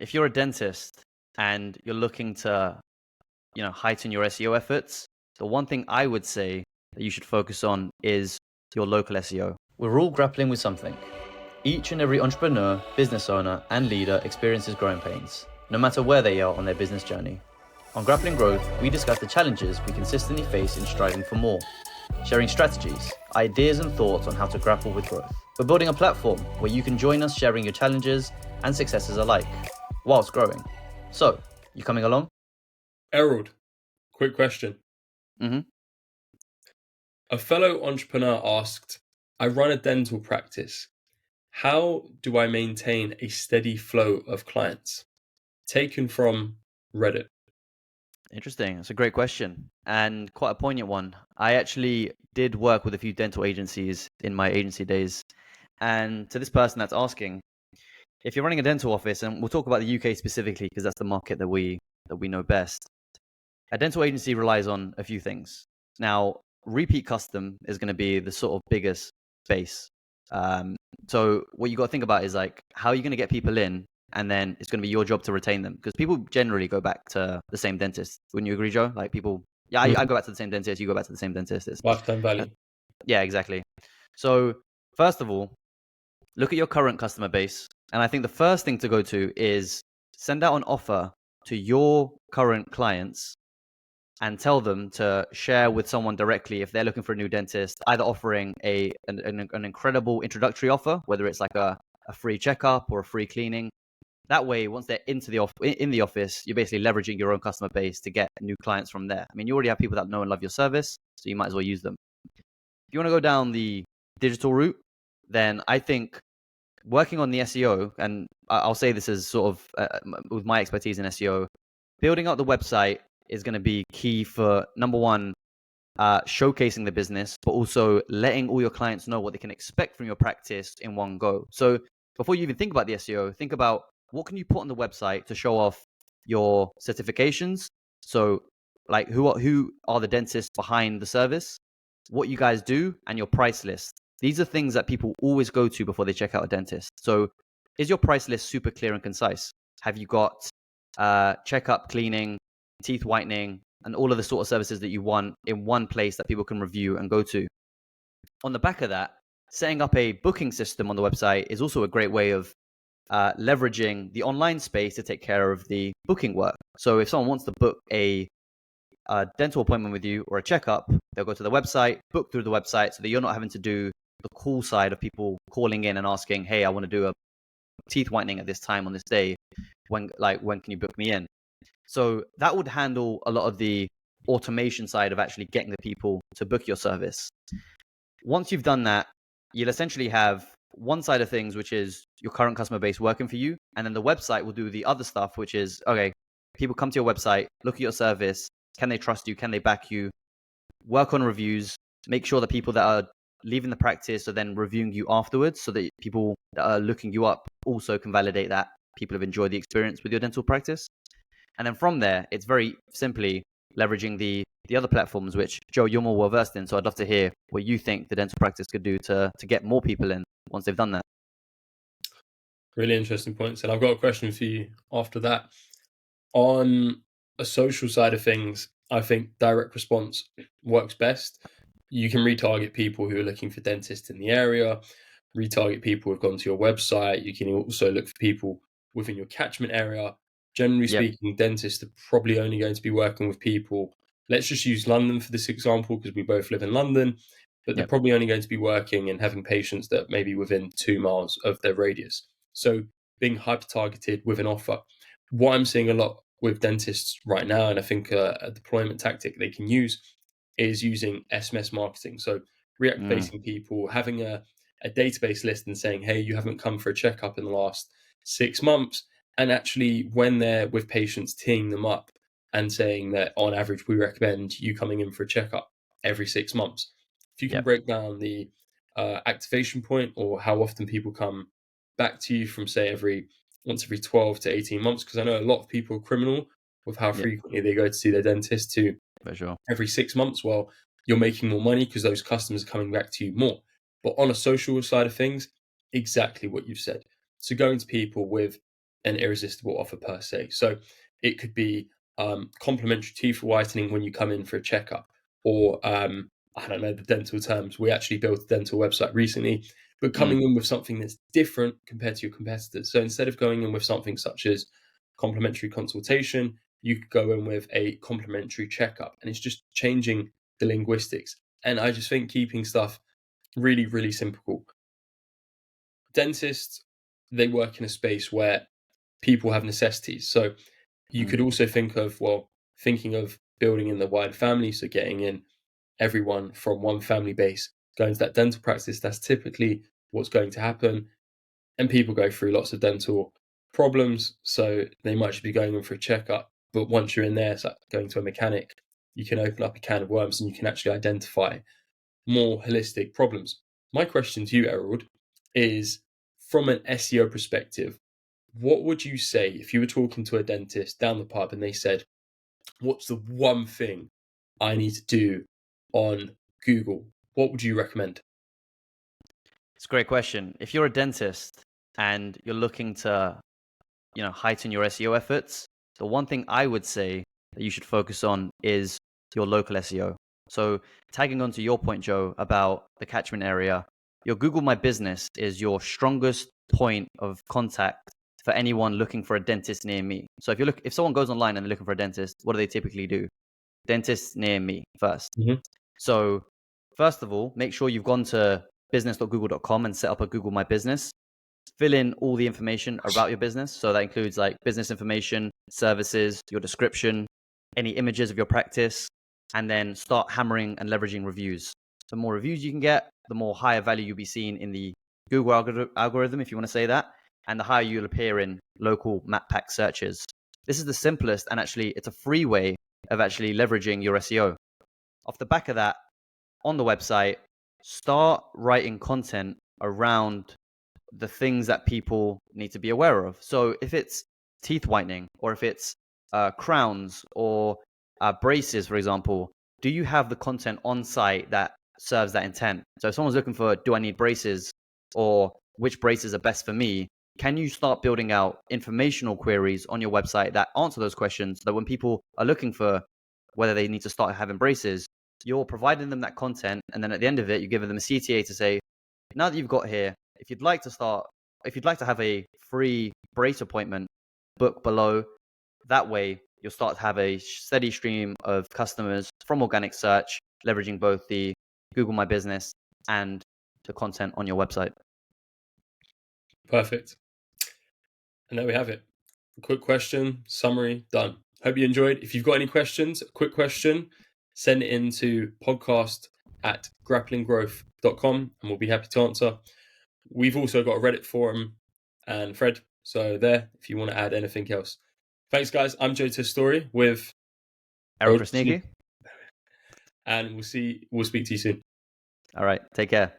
if you're a dentist and you're looking to, heighten your SEO efforts, the one thing I would say that you should focus on is your local SEO. We're all grappling with something. Each and every entrepreneur, business owner, and leader experiences growing pains, no matter where they are on their business journey. On Grappling Growth, we discuss the challenges we consistently face in striving for more, sharing strategies, ideas, and thoughts on how to grapple with growth. We're building a platform where you can join us sharing your challenges and successes alike, whilst growing. So, you coming along? Erald, quick question. Mm-hmm. A fellow entrepreneur asked, I run a dental practice. How do I maintain a steady flow of clients? Taken from Reddit. Interesting. That's a great question and quite a poignant one. I actually did work with a few dental agencies in my agency days. And to this person that's asking, if you're running a dental office, and we'll talk about the UK specifically because that's the market that we know best, a dental agency relies on a few things. Now, repeat custom is going to be the sort of biggest base. So what you got to think about is like, how are you going to get people in? And then it's going to be your job to retain them because people generally go back to the same dentist. Wouldn't you agree, Joe? Like people, yeah, I go back to the same dentist. You go back to the same dentist. Lifetime value. Yeah, exactly. So first of all, look at your current customer base. And I think the first thing to go to is send out an offer to your current clients and tell them to share with someone directly if they're looking for a new dentist, either offering an incredible introductory offer, whether it's like a free checkup or a free cleaning. That way, once they're in the office, you're basically leveraging your own customer base to get new clients from there. I mean, you already have people that know and love your service, so you might as well use them. If you want to go down the digital route, then I think working on the SEO, and I'll say this as sort of with my expertise in SEO, building out the website is going to be key for, number one, showcasing the business, but also letting all your clients know what they can expect from your practice in one go. So before you even think about the SEO, think about what can you put on the website to show off your certifications. So like who are the dentists behind the service, what you guys do, and your price list. These are things that people always go to before they check out a dentist. So is your price list super clear and concise? Have you got checkup, cleaning, teeth whitening, and all of the sort of services that you want in one place that people can review and go to? On the back of that, setting up a booking system on the website is also a great way of leveraging the online space to take care of the booking work. So if someone wants to book a dental appointment with you or a checkup, they'll go to the website, book through the website, so that you're not having to do the call side of people calling in and asking, hey, I want to do a teeth whitening at this time on this day. When can you book me in? So that would handle a lot of the automation side of actually getting the people to book your service. Once you've done that, you'll essentially have one side of things, which is your current customer base working for you. And then the website will do the other stuff, which is, okay, people come to your website, look at your service. Can they trust you? Can they back you? Work on reviews. Make sure that people that are leaving the practice are then reviewing you afterwards, so that people that are looking you up also can validate that people have enjoyed the experience with your dental practice. And then from there, it's very simply leveraging the other platforms, which, Joe, you're more well-versed in. So I'd love to hear what you think the dental practice could do to get more people in once they've done that. Really interesting points. And I've got a question for you after that. On a social side of things, I think direct response works best. You can retarget people who are looking for dentists in the area, retarget people who've gone to your website. You can also look for people within your catchment area. Generally speaking, dentists are probably only going to be working with people. Let's just use London for this example, because we both live in London, but they're probably only going to be working and having patients that may be within 2 miles of their radius. So being hyper targeted with an offer. What I'm seeing a lot with dentists right now, and I think a deployment tactic they can use, is using SMS marketing. So reactivating people, having a database list and saying, hey, you haven't come for a checkup in the last 6 months. And actually, when they're with patients, teeing them up and saying that on average, we recommend you coming in for a checkup every 6 months. If you can break down the activation point, or how often people come back to you from, say, once every 12 to 18 months, because I know a lot of people are criminal with how frequently they go to see their dentist, to for sure every 6 months. Well, you're making more money because those customers are coming back to you more. But on a social side of things, exactly what you've said. So going to people with an irresistible offer per se. So it could be complimentary teeth whitening when you come in for a checkup, or I don't know the dental terms. We actually built a dental website recently, but coming in with something that's different compared to your competitors. So instead of going in with something such as complimentary consultation, you could go in with a complimentary checkup, and it's just changing the linguistics. And I just think keeping stuff really, really simple. Dentists, they work in a space where people have necessities. So you could also think of, thinking of building in the wider family. So getting in everyone from one family base, going to that dental practice. That's typically what's going to happen. And people go through lots of dental problems. So they might just be going in for a checkup. But once you're in there, it's like going to a mechanic. You can open up a can of worms and you can actually identify more holistic problems. My question to you, Erald, is from an SEO perspective, what would you say if you were talking to a dentist down the pub and they said, what's the one thing I need to do on Google? What would you recommend? It's a great question. If you're a dentist and you're looking to, heighten your SEO efforts, the one thing I would say that you should focus on is your local SEO. So tagging on to your point, Joe, about the catchment area, your Google My Business is your strongest point of contact for anyone looking for a dentist near me. So if someone goes online and they're looking for a dentist, what do they typically do? Dentist near me first. Mm-hmm. So first of all, make sure you've gone to business.google.com and set up a Google My Business. Fill in all the information about your business. So that includes like business information, services, your description, any images of your practice, and then start hammering and leveraging reviews. The more reviews you can get, the more higher value you'll be seen in the Google algorithm, if you want to say that, and the higher you'll appear in local map pack searches. This is the simplest, and actually it's a free way of actually leveraging your SEO. Off the back of that, on the website, start writing content around the things that people need to be aware of. So if it's teeth whitening, or if it's crowns, or braces, for example, do you have the content on site that serves that intent? So if someone's looking for, do I need braces, or which braces are best for me? Can you start building out informational queries on your website that answer those questions, so that when people are looking for whether they need to start having braces, you're providing them that content, and then at the end of it, you're giving them a CTA to say, now that you've got here, if you'd like to have a free brace appointment, book below. That way, you'll start to have a steady stream of customers from organic search, leveraging both the Google My Business and the content on your website. Perfect. And there we have it. A quick question, summary, done. Hope you enjoyed. If you've got any questions, a quick question, send it into podcast@grapplinggrowth.com and we'll be happy to answer. We've also got a Reddit forum and thread, so there if you want to add anything else. Thanks, guys. I'm Joe Testouri with Erald Krasniqi. and we'll speak to you soon. All right. Take care.